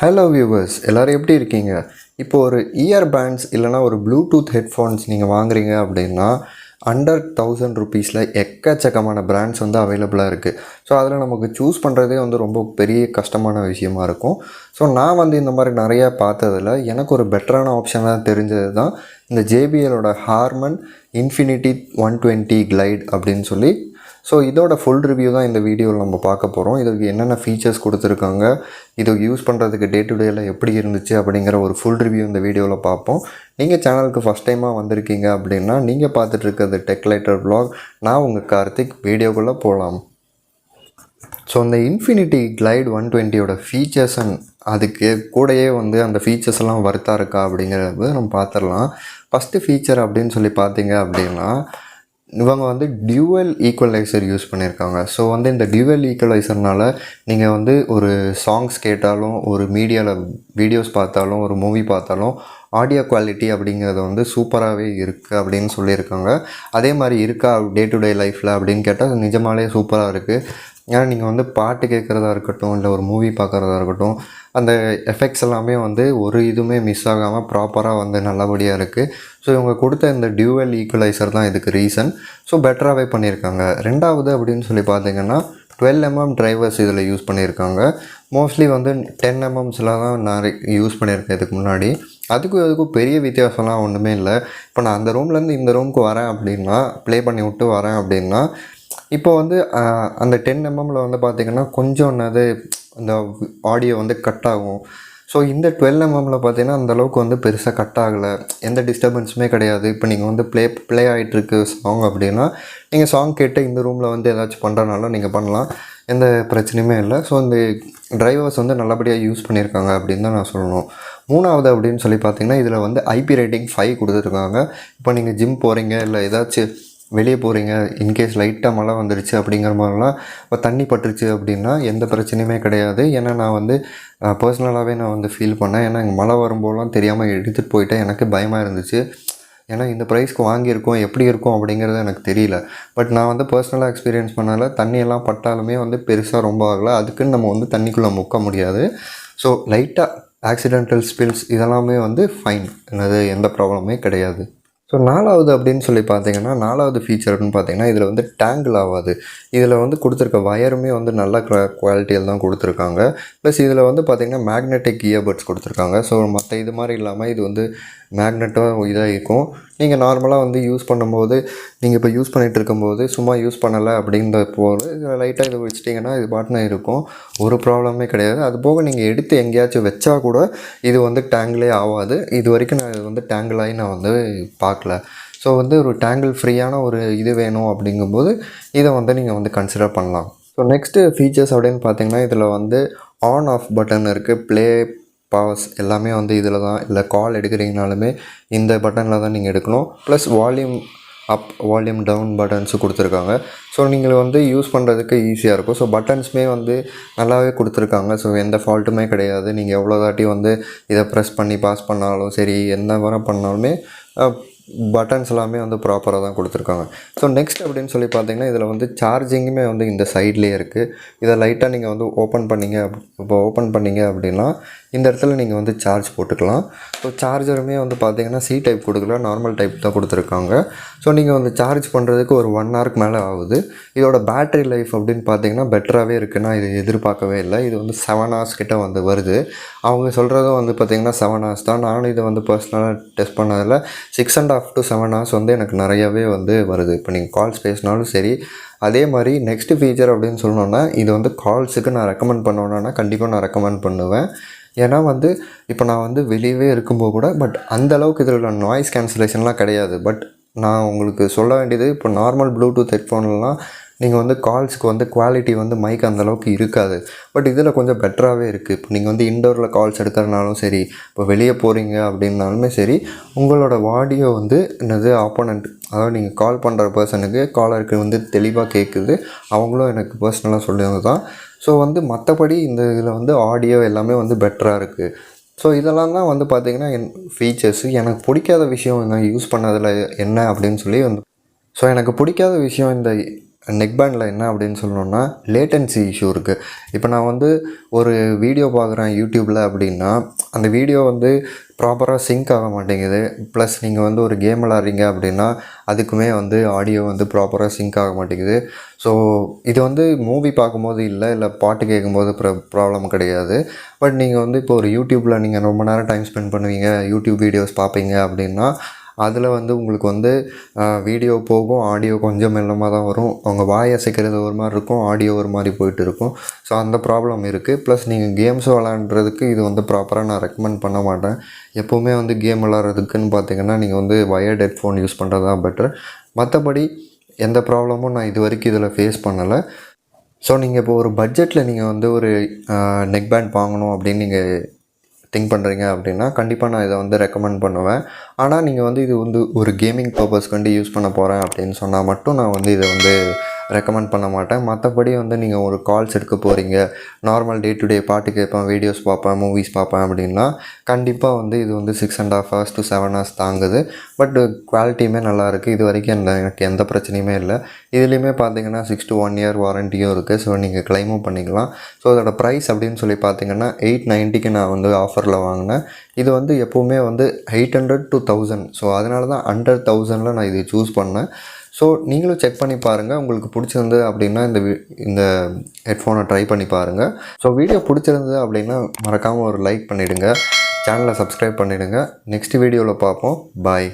Hello viewers, எல்லோரும் எப்படி இருக்கீங்க? இப்போ ஒரு இயர் பேண்ட்ஸ் இல்லைனா ஒரு ப்ளூடூத் ஹெட்ஃபோன்ஸ் நீங்கள் வாங்குறீங்க அப்படின்னா அண்டர் 1000 ருபீஸில் எக்கச்சக்கமான பிராண்ட்ஸ் வந்து அவைலபிளாக இருக்குது. ஸோ அதில் நமக்கு சூஸ் பண்ணுறதே வந்து ரொம்ப பெரிய கஷ்டமான விஷயமா இருக்கும். ஸோ நான் வந்து இந்த மாதிரி நிறையா பார்த்ததில் எனக்கு ஒரு பெட்டரான ஆப்ஷனாக தெரிஞ்சது தான் இந்த JBLோட ஹார்மன் இன்ஃபினிட்டி 120 கிளைட் அப்படின்னு சொல்லி. ஸோ இதோட ஃபுல் ரிவ்யூ தான் இந்த வீடியோவில் நம்ம பார்க்க போகிறோம். இதுக்கு என்னென்ன ஃபீச்சர்ஸ் கொடுத்துருக்காங்க, இது யூஸ் பண்ணுறதுக்கு டே டு டேயில் எப்படி இருந்துச்சு அப்படிங்கிற ஒரு ஃபுல் ரிவ்யூ இந்த வீடியோவில் பார்ப்போம். நீங்கள் சேனலுக்கு ஃபஸ்ட் டைமாக வந்திருக்கீங்க அப்படின்னா நீங்கள் பார்த்துட்டு இருக்கிறது டெக் லைட்டர் வ்ளாக். நான் உங்கள் கார்த்திக். வீடியோக்குள்ளே போகலாம். ஸோ இந்த இன்ஃபினிட்டி கிளைட் 120யோட ஃபீச்சர்ஸ் அண்ட் அதுக்கு கூடயே வந்து அந்த ஃபீச்சர்ஸ் எல்லாம் வர்த்தாக இருக்கா அப்படிங்கிறது நம்ம பார்த்துடலாம். ஃபஸ்ட்டு ஃபீச்சர் அப்படின்னு சொல்லி பார்த்தீங்க அப்படின்னா இவங்க வந்து டியூவல் ஈக்குவலைசர் யூஸ் பண்ணியிருக்காங்க. ஸோ வந்து இந்த டியூவல் ஈக்குவலைசர்னால் நீங்கள் வந்து ஒரு சாங்ஸ் கேட்டாலும், ஒரு மீடியாவில் வீடியோஸ் பார்த்தாலும், ஒரு மூவி பார்த்தாலும் ஆடியோ குவாலிட்டி அப்படிங்கிறது வந்து சூப்பராகவே இருக்குது அப்படின்னு சொல்லியிருக்காங்க. அதே மாதிரி இருக்கா டே டு டே லைஃப்பில் அப்படின்னு கேட்டால் நிஜமாலே சூப்பராக இருக்குது. ஏன்னா நீங்கள் வந்து பாட்டு கேட்குறதா இருக்கட்டும், இல்லை ஒரு மூவி பார்க்குறதா இருக்கட்டும், அந்த எஃபெக்ட்ஸ் எல்லாமே வந்து ஒரு இதுவுமே மிஸ் ஆகாமல் ப்ராப்பராக வந்து நல்லபடியாக இருக்குது. ஸோ இவங்க கொடுத்த இந்த டியூவல் ஈக்குவலைசர் தான் இதுக்கு ரீசன். ஸோ பெட்டராகவே பண்ணியிருக்காங்க. ரெண்டாவது அப்படின்னு சொல்லி பார்த்தீங்கன்னா 12mm டிரைவர்ஸ் இதில் யூஸ் பண்ணியிருக்காங்க. மோஸ்ட்லி வந்து 10mmஸில் தான் நான் யூஸ் பண்ணியிருக்கேன் இதுக்கு முன்னாடி. அதுக்கும் பெரிய வித்தியாசம்லாம் ஒன்றுமே இல்லை. இப்போ நான் அந்த ரூம்லேருந்து இந்த ரூமுக்கு வரேன் அப்படின்னா, ப்ளே பண்ணி விட்டு வரேன் அப்படின்னா, இப்போ வந்து அந்த 10mmல வந்து பார்த்திங்கன்னா கொஞ்சம் என்னது அந்த ஆடியோ வந்து கட் ஆகும். ஸோ இந்த 12mmல பார்த்திங்கன்னா அந்தளவுக்கு வந்து பெருசாக கட் ஆகலை, எந்த டிஸ்டர்பன்ஸுமே கிடையாது. இப்போ நீங்கள் வந்து ப்ளே ஆகிட்டுருக்கு சாங் அப்படின்னா, நீங்கள் சாங் கேட்டு இந்த ரூமில் வந்து ஏதாச்சும் பண்ணுறனால நீங்கள் பண்ணலாம், எந்த பிரச்சனையுமே இல்லை. ஸோ இந்த டிரைவர்ஸ் வந்து நல்லபடியாக யூஸ் பண்ணியிருக்காங்க அப்படின்னு தான் நான் சொல்லணும். மூணாவது அப்படின்னு சொல்லி பார்த்திங்கன்னா இதில் வந்து IP ரேட்டிங் 5 கொடுத்துருக்காங்க. இப்போ நீங்கள் ஜிம் போகிறீங்க, இல்லை ஏதாச்சும் வெளியே போகிறீங்க, இன்கேஸ் லைட்டாக மழை வந்துடுச்சு அப்படிங்கிற மாதிரிலாம், இப்போ தண்ணி பட்டுருச்சு அப்படின்னா எந்த பிரச்சனையுமே கிடையாது. ஏன்னா நான் வந்து பர்சனலாகவே நான் வந்து ஃபீல் பண்ணேன். ஏன்னா இங்கே மழை வரும்போதெல்லாம் தெரியாமல் எடுத்துகிட்டு போயிட்டேன். எனக்கு பயமாக இருந்துச்சு. ஏன்னா இந்த ப்ரைஸ்க்கு வாங்கியிருக்கோம், எப்படி இருக்கும் அப்படிங்கிறது எனக்கு தெரியல. பட் நான் வந்து பர்சனலாக எக்ஸ்பீரியன்ஸ் பண்ணால தண்ணியெல்லாம் பட்டாலுமே வந்து பெருசாக ரொம்ப ஆகலை. அதுக்குன்னு நம்ம வந்து தண்ணிக்குள்ளே முக்க முடியாது. ஸோ லைட்டாக ஆக்சிடென்டல் ஸ்பில்ஸ் இதெல்லாமே வந்து ஃபைன், என்னது எந்த ப்ராப்ளமே கிடையாது. ஸோ நாலாவது அப்படின்னு சொல்லி பார்த்தீங்கன்னா, நாலாவது ஃபீச்சர்னு பார்த்தீங்கன்னா இதில் வந்து டேங்கிள் ஆகாது. இதில் வந்து கொடுத்துருக்க வயருமே வந்து நல்ல குவாலிட்டியில் தான் கொடுத்துருக்காங்க. ப்ளஸ் இதில் வந்து பார்த்திங்கன்னா மேக்னெட்டிக் இயர்பட்ஸ் கொடுத்துருக்காங்க. ஸோ மற்ற இது மாதிரி இல்லாமல் இது வந்து மேக்னெட்டாக இதாக இருக்கும். நீங்கள் நார்மலாக வந்து யூஸ் பண்ணும்போது, நீங்கள் இப்போ யூஸ் பண்ணிகிட்டு இருக்கும்போது சும்மா யூஸ் பண்ணலை அப்படின்ற போது இதில் லைட்டாக இதை வச்சிட்டிங்கன்னா இது பாட்டுன்னு இருக்கும், ஒரு ப்ராப்ளமே கிடையாது. அது போக நீங்கள் எடுத்து எங்கேயாச்சும் வச்சா கூட இது வந்து டேங்கிளே ஆகாது. இது வரைக்கும் நான் இது வந்து டேங்கிளாகி நான் வந்து பார்க்கல. ஸோ வந்து ஒரு டேங்கிள் ஃப்ரீயான ஒரு இது வேணும் அப்படிங்கும்போது இதை வந்து நீங்கள் வந்து கன்சிடர் பண்ணலாம். ஸோ நெக்ஸ்ட்டு ஃபீச்சர்ஸ் அப்படின்னு பார்த்தீங்கன்னா இதில் வந்து ஆன் ஆஃப் பட்டன் இருக்குது, ப்ளே பாஸ் எல்லாமே வந்து இதில் தான். இல்லை கால் எடுக்கிறீங்கனாலுமே இந்த பட்டனில் தான் நீங்கள் எடுக்கணும். Plus volume up volume down buttons கொடுத்துருக்காங்க. ஸோ நீங்கள் வந்து யூஸ் பண்ணுறதுக்கு ஈஸியாக இருக்கும். ஸோ பட்டன்ஸுமே வந்து நல்லாவே கொடுத்துருக்காங்க. ஸோ எந்த ஃபால்ட்டுமே கிடையாது. நீங்கள் எவ்வளோ தாட்டி வந்து இதை ப்ரெஸ் பண்ணி பாஸ் பண்ணாலும் சரி, என்ன வர பண்ணாலுமே பட்டன்ஸ் எல்லாமே வந்து ப்ராப்பராக தான் கொடுத்துருக்காங்க. ஸோ நெக்ஸ்ட் அப்படின்னு சொல்லி பார்த்தீங்கன்னா இதில் வந்து சார்ஜிங்குமே வந்து இந்த சைட்லேயே இருக்குது. இதை லைட்டாக நீங்கள் வந்து ஓப்பன் பண்ணிங்க அப்படின்னா இந்த இடத்துல நீங்கள் வந்து சார்ஜ் போட்டுக்கலாம். ஸோ சார்ஜருமே வந்து பார்த்திங்கன்னா C டைப் கொடுக்கல, நார்மல் டைப் தான் கொடுத்துருக்காங்க. ஸோ நீங்கள் வந்து சார்ஜ் பண்ணுறதுக்கு ஒரு 1 ஹவருக்கு மேலே ஆகுது. இதோட பேட்ரி லைஃப் அப்படின்னு பார்த்தீங்கன்னா பெட்டராகவே இருக்குது. நான் இது எதிர்பார்க்கவே இல்லை. இது வந்து 7 ஹவர்ஸ் கிட்ட வந்து வருது. அவங்க சொல்கிறதும் வந்து பார்த்திங்கன்னா 7 ஹவர்ஸ் தான். நானும் இதை வந்து பர்சனலாக டெஸ்ட் பண்ணதில் 6.5 to 7 ஹவர்ஸ் வந்து எனக்கு நிறையாவே வந்து வருது. இப்போ நீங்கள் கால்ஸ் பேசினாலும் சரி. அதே மாதிரி நெக்ஸ்ட் ஃபீச்சர் அப்படின்னு சொல்லணுன்னா, இது வந்து கால்ஸுக்கு நான் ரெக்கமெண்ட் பண்ணணுன்னா கண்டிப்பாக நான் ரெக்கமெண்ட் பண்ணுவேன். ஏன்னா வந்து இப்போ நான் வந்து வெளியவே இருக்கும்போது கூட அந்தளவுக்கு இதில் நாய்ஸ் கேன்சலேஷன்லாம் கிடையாது. பட் நான் உங்களுக்கு சொல்ல வேண்டியது, இப்போ நார்மல் ப்ளூடூத் ஹெட்ஃபோன்லாம் நீங்கள் வந்து கால்ஸுக்கு வந்து குவாலிட்டி வந்து மைக் அந்தளவுக்கு இருக்காது. பட் இதில் கொஞ்சம் பெட்டராகவே இருக்குது. இப்போ நீங்கள் வந்து இன்டோரில் கால்ஸ் எடுக்கிறனாலும் சரி, இப்போ வெளியே போகிறீங்க அப்படின்னாலுமே சரி, உங்களோட ஆடியோ வந்து என்னது ஆப்போனண்ட், அதாவது நீங்கள் கால் பண்ணுற பர்சனுக்கு காலருக்கு வந்து தெளிவாக கேட்குது. அவங்களும் எனக்கு பர்சனலாக சொல்லுவாங்க தான். ஸோ வந்து மற்றபடி இந்த இதில் வந்து ஆடியோ எல்லாமே வந்து பெட்டராக இருக்குது. ஸோ இதெல்லாம் தான் வந்து பார்த்திங்கன்னா ஃபீச்சர்ஸு. எனக்கு பிடிக்காத விஷயம் நான் யூஸ் பண்ணதில் என்ன அப்படின்னு சொல்லி வந்து, ஸோ எனக்கு பிடிக்காத விஷயம் இந்த நெக் பேண்டில் என்ன அப்படின்னு சொல்லணுன்னா லேட்டன்சி இஷ்யூ இருக்குது. இப்போ நான் வந்து ஒரு வீடியோ பார்க்குறேன் யூடியூப்பில் அப்படின்னா அந்த வீடியோ வந்து ப்ராப்பராக சிங்க் ஆக மாட்டேங்குது. ப்ளஸ் நீங்கள் வந்து ஒரு கேம் விளாட்றீங்க அப்படின்னா அதுக்குமே வந்து ஆடியோ வந்து ப்ராப்பராக சிங்க் ஆக மாட்டேங்குது. ஸோ இது வந்து மூவி பார்க்கும்போது இல்லை பாட்டு கேட்கும்போது ப்ராப்ளம் கிடையாது. பட் நீங்கள் வந்து இப்போ ஒரு யூடியூப்பில் நீங்கள் ரொம்ப நேரம் டைம் ஸ்பெண்ட் பண்ணுவீங்க, யூடியூப் வீடியோஸ் பார்ப்பீங்க அப்படின்னா அதில் வந்து உங்களுக்கு வந்து வீடியோ போகும், ஆடியோ கொஞ்சம் மெல்லமாக தான் வரும். அவங்க வாய் அசைக்கிறது ஒரு மாதிரி இருக்கும், ஆடியோ ஒரு மாதிரி போயிட்டு இருக்கும். ஸோ அந்த ப்ராப்ளம் இருக்குது. ப்ளஸ் நீங்கள் கேம்ஸ் விளாண்டுறதுக்கு இது வந்து ப்ராப்பராக நான் ரெக்கமெண்ட் பண்ண மாட்டேன். எப்போவுமே வந்து கேம் விளாட்றதுக்குன்னு பார்த்தீங்கன்னா நீங்கள் வந்து வயர்ட் ஹெட்ஃபோன் யூஸ் பண்ணுறது தான் பெட்டர். மற்றபடி எந்த ப்ராப்ளமும் நான் இது வரைக்கும் இதில் ஃபேஸ் பண்ணலை. ஸோ நீங்கள் இப்போ ஒரு பட்ஜெட்டில் நீங்கள் வந்து ஒரு நெக் பேண்ட் வாங்கணும் அப்படின்னு நீங்கள் திங்க் பண்ணுறீங்க அப்படின்னா கண்டிப்பாக நான் இதை வந்து ரெக்கமெண்ட் பண்ணுவேன். ஆனால் நீங்கள் வந்து இது வந்து ஒரு கேமிங் பர்பஸ்க்கு யூஸ் பண்ண போகிறேன் அப்படின்னு சொன்னால் மட்டும் நான் வந்து இதை வந்து ரெக்கமெண்ட் பண்ண மாட்டேன். மற்றபடி வந்து நீங்கள் ஒரு கால்ஸ் எடுக்க போகிறீங்க, நார்மல் டே டு டே பாட்டு கேட்பேன், வீடியோஸ் பார்ப்பேன், மூவிஸ் பார்ப்பேன் அப்படின்னா கண்டிப்பாக வந்து இது வந்து 6.5 hours to 7 hours தாங்குது. பட் குவாலிட்டியுமே நல்லாயிருக்கு. இது வரைக்கும் எனக்கு எந்த பிரச்சனையுமே இல்லை. இதுலேயுமே பார்த்தீங்கன்னா 6 to 1 year வாரண்டியும் இருக்குது. ஸோ நீங்கள் கிளைமும் பண்ணிக்கலாம். ஸோ அதோட ப்ரைஸ் அப்படின்னு சொல்லி பார்த்தீங்கன்னா 890க்கு நான் வந்து ஆஃபரில் வாங்கினேன். இது வந்து எப்போவுமே வந்து 800 to 1000. ஸோ அதனால தான் அண்டர் 1000ல் நான் இது சூஸ் பண்ணேன். ஸோ நீங்களும் செக் பண்ணி பாருங்கள். உங்களுக்கு பிடிச்சிருந்தது அப்படின்னா இந்த ஹெட்ஃபோனை ட்ரை பண்ணி பாருங்கள். ஸோ வீடியோ பிடிச்சிருந்தது அப்படின்னா மறக்காமல் ஒரு லைக் பண்ணிவிடுங்க, சேனலை சப்ஸ்கிரைப் பண்ணிவிடுங்க. நெக்ஸ்ட் வீடியோவில் பார்ப்போம். பாய்.